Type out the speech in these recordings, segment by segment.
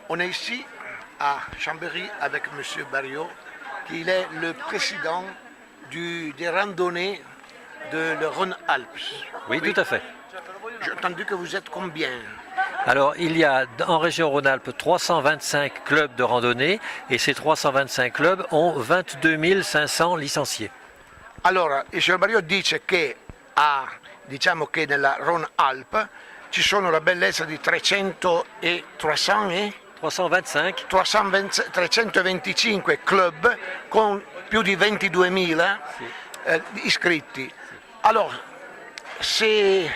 On est ici à Chambéry avec M. Barriot, qui est le président des randonnées de le Rhône-Alpes. Oui, tout à fait. J'ai entendu que vous êtes combien? Alors, il y a en région Rhône-Alpes 325 clubs de randonnée et ces 325 clubs ont 22 500 licenciés. Allora, il signor Barriot dice che diciamo che nella Rhône-Alpes ci sono la bellezza di 325 club con più di 22.000 iscritti. Alors, ces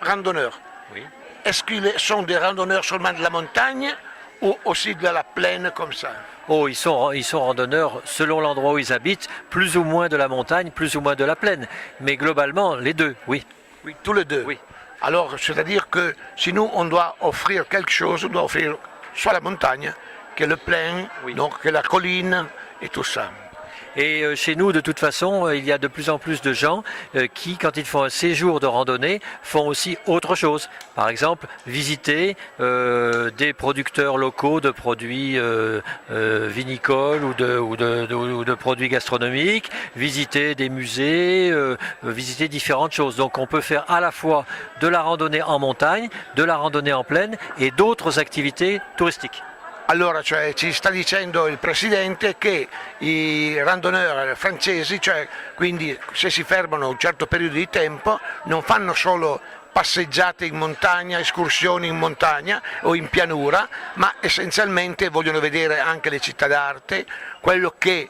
randonneurs, Oui. est-ce qu'ils sont des randonneurs seulement de la montagne ou aussi de la plaine comme ça? Oh, ils sont randonneurs selon l'endroit où ils habitent, plus ou moins de la montagne, plus ou moins de la plaine. Mais globalement, les deux, oui. Oui, tous les deux. Oui. Alors, c'est-à-dire que si nous, on doit offrir quelque chose, on doit offrir soit la montagne, que le plain, Oui. donc que la colline et tout ça. Et chez nous, de toute façon, il y a de plus en plus de gens qui, quand ils font un séjour de randonnée, font aussi autre chose. Par exemple, visiter des producteurs locaux de produits vinicoles ou de produits gastronomiques, visiter des musées, visiter différentes choses. Donc on peut faire à la fois de la randonnée en montagne, de la randonnée en plaine et d'autres activités touristiques. Allora, cioè, ci sta dicendo il Presidente che i randonneur francesi, cioè, quindi se si fermano un certo periodo di tempo, non fanno solo passeggiate in montagna, escursioni in montagna o in pianura, ma essenzialmente vogliono vedere anche le città d'arte, quello che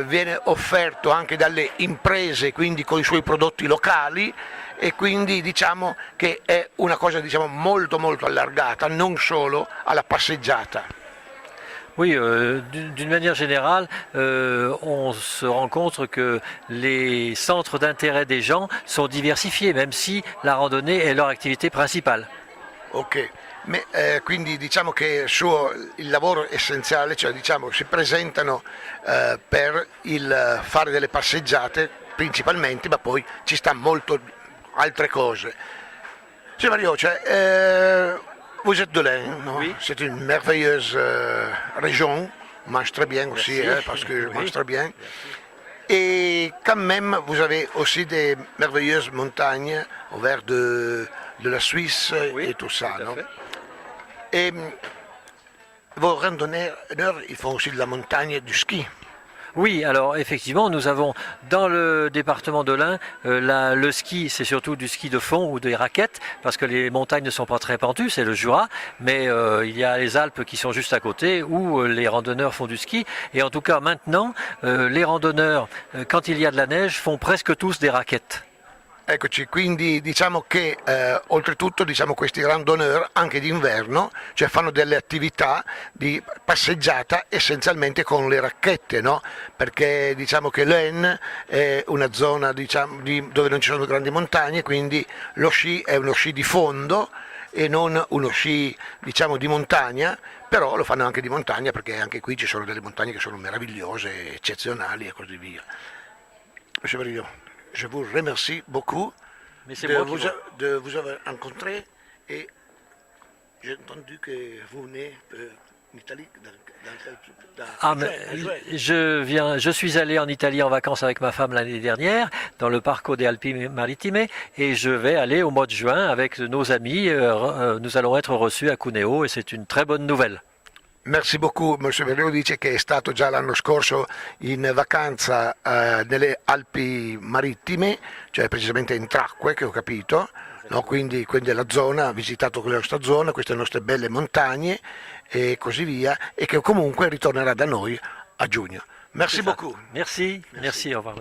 viene offerto anche dalle imprese, quindi con i suoi prodotti locali, e quindi diciamo che è una cosa molto molto allargata, non solo alla passeggiata. Oui, d'une manière générale, on se rend compte que les centres d'intérêt des gens sont diversifiés, même si la randonnée est leur activité principale. Ok, quindi diciamo che il lavoro essenziale, cioè diciamo si presentano per il fare delle passeggiate principalmente, ma poi ci sta molto altre cose. Sì, Mario, vous êtes de l'Ain, non? Oui. C'est une merveilleuse région, on mange très bien aussi, parce que je mange très bien. Et quand même, vous avez aussi des merveilleuses montagnes au vert de la Suisse et tout ça, non? Et vos randonneurs, ils font aussi de la montagne et du ski. Oui, alors effectivement, nous avons dans le département de l'Ain, le ski, c'est surtout du ski de fond ou des raquettes, parce que les montagnes ne sont pas très pentues, c'est le Jura, mais il y a les Alpes qui sont juste à côté où les randonneurs font du ski. Et en tout cas, maintenant, les randonneurs, quand il y a de la neige, font presque tous des raquettes. Eccoci, quindi diciamo che oltretutto questi randonneur anche d'inverno, cioè fanno delle attività di passeggiata essenzialmente con le racchette, no? Perché diciamo che l'Aisne è una zona dove non ci sono grandi montagne, quindi lo sci è uno sci di fondo e non uno sci di montagna, però lo fanno anche di montagna perché anche qui ci sono delle montagne che sono meravigliose, eccezionali e così via. Monsieur Barriot, je vous remercie beaucoup de vous avoir rencontré et j'ai entendu que vous venez en Italie je suis allé en Italie en vacances avec ma femme l'année dernière dans le Parco delle Alpi Marittime et je vais aller au mois de juin avec nos amis. Nous allons être reçus à Cuneo et c'est une très bonne nouvelle. Merci beaucoup, M. Barriot dice che è stato già l'anno scorso in vacanza nelle Alpi Marittime, cioè precisamente in Tracque, che ho capito, no? Quindi è la zona, ha visitato questa zona, queste nostre belle montagne e così via, e che comunque ritornerà da noi a giugno. Merci beaucoup. Merci, au revoir.